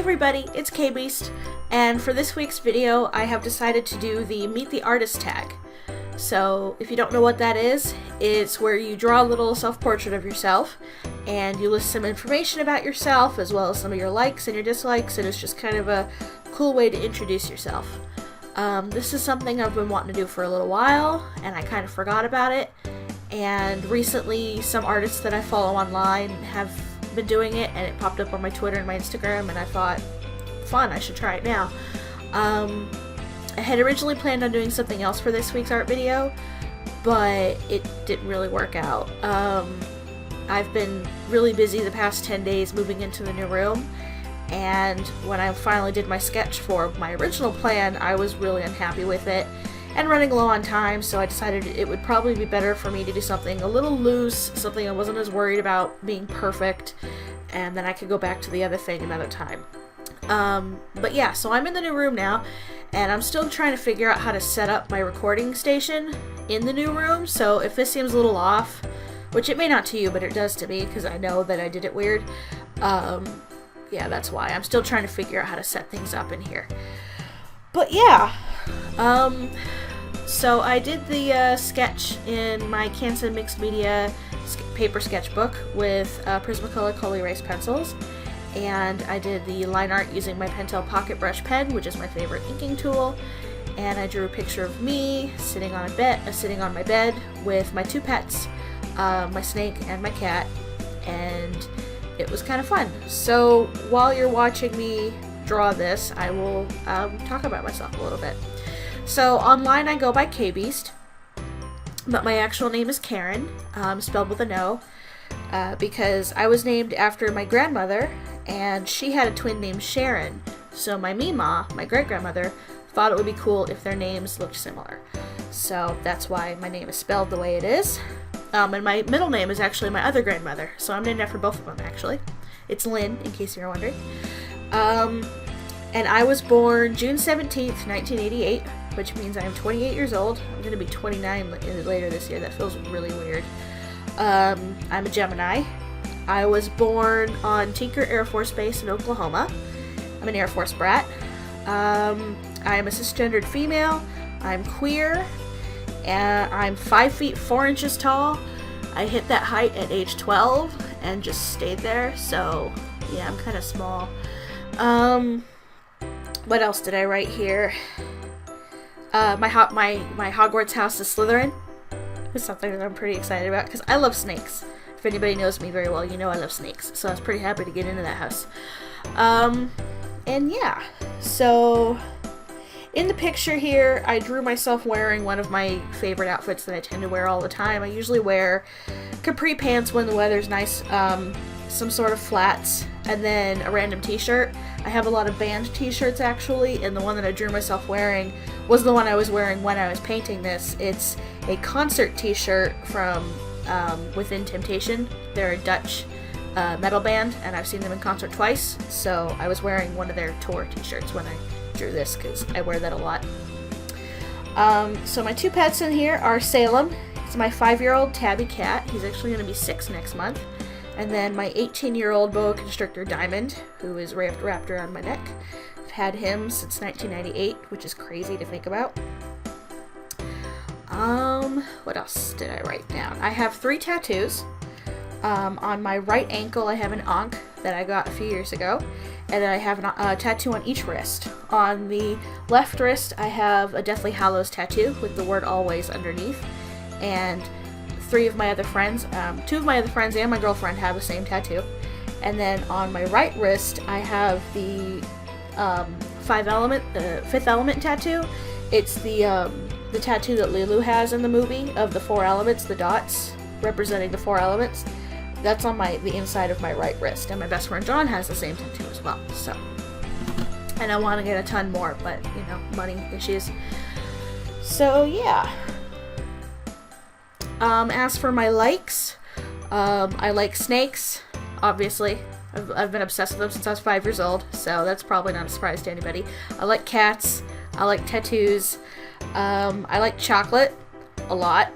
everybody, it's K-Beast, and for this week's video I have decided to do the Meet the Artist tag. So if you don't know what that is, it's where you draw a little self-portrait of yourself and you list some information about yourself as well as some of your likes and your dislikes, and it's just kind of a cool way to introduce yourself. This is something I've been wanting to do for a little while and I kind of forgot about it, and recently some artists that I follow online have been doing it and it popped up on my Twitter and my Instagram and I thought, fun, I should try it now. I had originally planned on doing something else for this week's art video, but it didn't really work out. I've been really busy the past 10 days moving into the new room, and when I finally did my sketch for my original plan, I was really unhappy with it and running low on time, so I decided it would probably be better for me to do something a little loose, something I wasn't as worried about being perfect, and then I could go back to the other thing another time. But yeah, so I'm in the new room now, and I'm still trying to figure out how to set up my recording station in the new room, so if this seems a little off, which it may not to you, but it does to me, because I know that I did it weird, yeah, that's why. I'm still trying to figure out how to set things up in here. But yeah, so I did the sketch in my Canson Mixed Media paper sketchbook with Prismacolor Color Erase pencils, and I did the line art using my Pentel Pocket Brush pen, which is my favorite inking tool, and I drew a picture of me sitting on my bed with my two pets, my snake and my cat, and it was kind of fun. So while you're watching me draw this, I will talk about myself a little bit. So online I go by K-Beast, but my actual name is Karen, spelled with an O, because I was named after my grandmother, and she had a twin named Sharon, so my Mima, my great-grandmother, thought it would be cool if their names looked similar. So that's why my name is spelled the way it is. And my middle name is actually my other grandmother, so I'm named after both of them actually. It's Lynn, in case you're wondering. And I was born June 17th, 1988, which means I am 28 years old. I'm going to be 29 later this year. That feels really weird. I'm a Gemini. I was born on Tinker Air Force Base in Oklahoma. I'm an Air Force brat. I am a cisgendered female. I'm queer. And I'm 5 feet 4 inches tall. I hit that height at age 12 and just stayed there. So yeah, I'm kind of small. What else did I write here? My Hogwarts house is Slytherin. It's something that I'm pretty excited about because I love snakes. If anybody knows me very well, you know I love snakes. So I was pretty happy to get into that house. And yeah, so in the picture here, I drew myself wearing one of my favorite outfits that I tend to wear all the time. I usually wear capri pants when the weather's nice, some sort of flats, and then a random t-shirt. I have a lot of band t-shirts actually, and the one that I drew myself wearing was the one I was wearing when I was painting this. It's a concert t-shirt from Within Temptation. They're a Dutch metal band, and I've seen them in concert twice, so I was wearing one of their tour t-shirts when I drew this because I wear that a lot. So my two pets in here are Salem. It's my 5-year-old tabby cat. He's actually going to be 6 next month. And then my 18-year-old boa constrictor Diamond, who is wrapped around my neck. I've had him since 1998, which is crazy to think about. What else did I write down? I have 3 tattoos. On my right ankle I have an ankh that I got a few years ago, and then I have a tattoo on each wrist. On the left wrist I have a Deathly Hallows tattoo with the word always underneath, and 2 of my other friends and my girlfriend have the same tattoo. And then on my right wrist I have the Fifth Element tattoo. It's the tattoo that Lulu has in the movie of the 4 elements, the dots representing the 4 elements. That's on the inside of my right wrist, and my best friend John has the same tattoo as well. So, and I want to get a ton more, but you know, money issues. So yeah. As for my likes, I like snakes. Obviously, I've been obsessed with them since I was 5 years old, so that's probably not a surprise to anybody. I like cats. I like tattoos. I like chocolate a lot.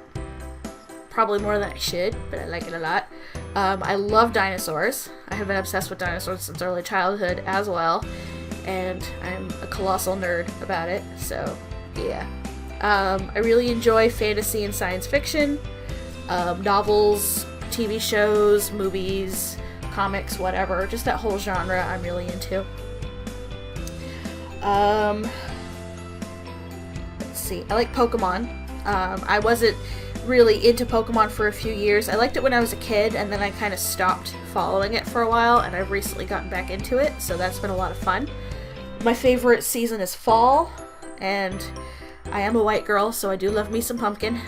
Probably more than I should, but I like it a lot. I love dinosaurs. I have been obsessed with dinosaurs since early childhood as well, and I'm a colossal nerd about it, so yeah. I really enjoy fantasy and science fiction, novels, TV shows, movies, comics, whatever. Just that whole genre I'm really into. Let's see. I like Pokemon. I wasn't really into Pokemon for a few years. I liked it when I was a kid, and then I kind of stopped following it for a while, and I've recently gotten back into it, so that's been a lot of fun. My favorite season is fall, and I am a white girl, so I do love me some pumpkin.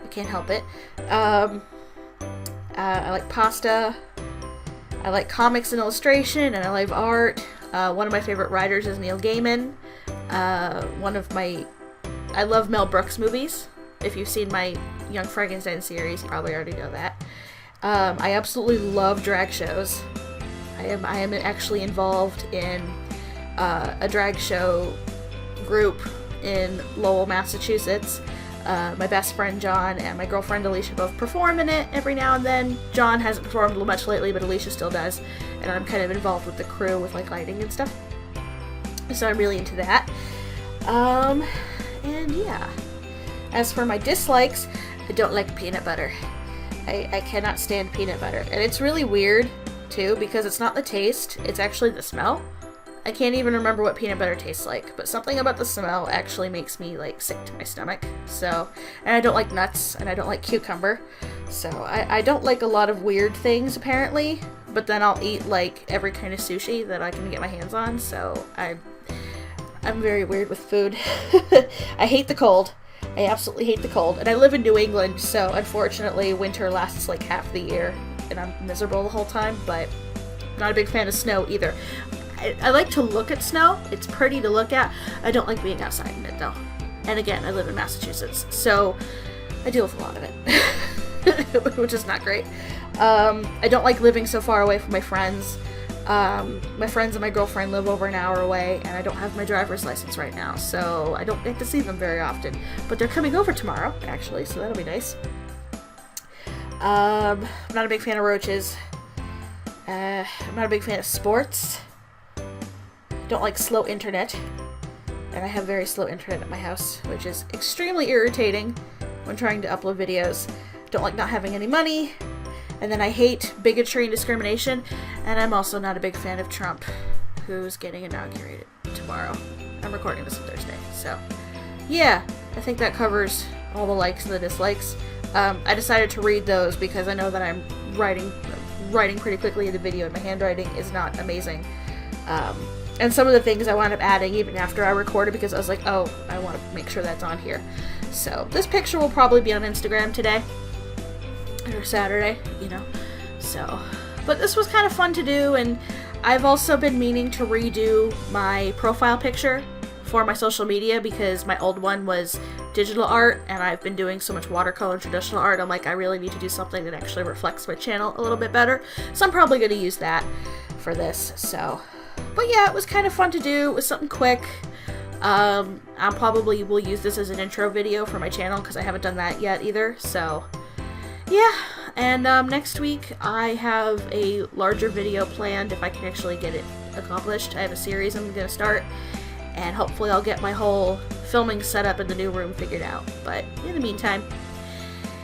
I can't help it. I like pasta. I like comics and illustration, and I like art. One of my favorite writers is Neil Gaiman. I love Mel Brooks movies. If you've seen my Young Frankenstein series, you probably already know that. I absolutely love drag shows. I am actually involved in a drag show group in Lowell, Massachusetts. My best friend John and my girlfriend Alicia both perform in it every now and then. John hasn't performed much lately, but Alicia still does. And I'm kind of involved with the crew with like lighting and stuff. So I'm really into that. And yeah. As for my dislikes, I don't like peanut butter. I cannot stand peanut butter. And it's really weird, too, because it's not the taste, it's actually the smell. I can't even remember what peanut butter tastes like, but something about the smell actually makes me, like, sick to my stomach. So, and I don't like nuts, and I don't like cucumber. So, I don't like a lot of weird things, apparently, but then I'll eat, like, every kind of sushi that I can get my hands on, so I'm very weird with food. I hate the cold. I absolutely hate the cold, and I live in New England, so unfortunately winter lasts like half the year, and I'm miserable the whole time, but I'm not a big fan of snow either. I like to look at snow. It's pretty to look at. I don't like being outside in it, though. And again, I live in Massachusetts, so I deal with a lot of it, which is not great. I don't like living so far away from my friends. My friends and my girlfriend live over an hour away, and I don't have my driver's license right now, so I don't get to see them very often. But they're coming over tomorrow, actually, so that'll be nice. I'm not a big fan of roaches. I'm not a big fan of sports. Don't like slow internet. And I have very slow internet at my house, which is extremely irritating when trying to upload videos. Don't like not having any money. And then I hate bigotry and discrimination, and I'm also not a big fan of Trump, who's getting inaugurated tomorrow. I'm recording this on Thursday, so yeah, I think that covers all the likes and the dislikes. I decided to read those because I know that I'm writing pretty quickly in the video, and my handwriting is not amazing. And some of the things I wound up adding even after I recorded because I was like, oh, I want to make sure that's on here. So this picture will probably be on Instagram today. Or Saturday, you know, so, but this was kind of fun to do, and I've also been meaning to redo my profile picture for my social media because my old one was digital art, and I've been doing so much watercolor and traditional art, I'm like, I really need to do something that actually reflects my channel a little bit better, so I'm probably going to use that for this, so, but yeah, it was kind of fun to do. It was something quick. I probably will use this as an intro video for my channel because I haven't done that yet either, so yeah, and next week I have a larger video planned if I can actually get it accomplished. I have a series I'm going to start, and hopefully I'll get my whole filming setup in the new room figured out, but in the meantime.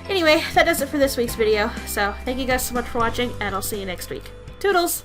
Anyway, that does it for this week's video, so thank you guys so much for watching, and I'll see you next week. Toodles!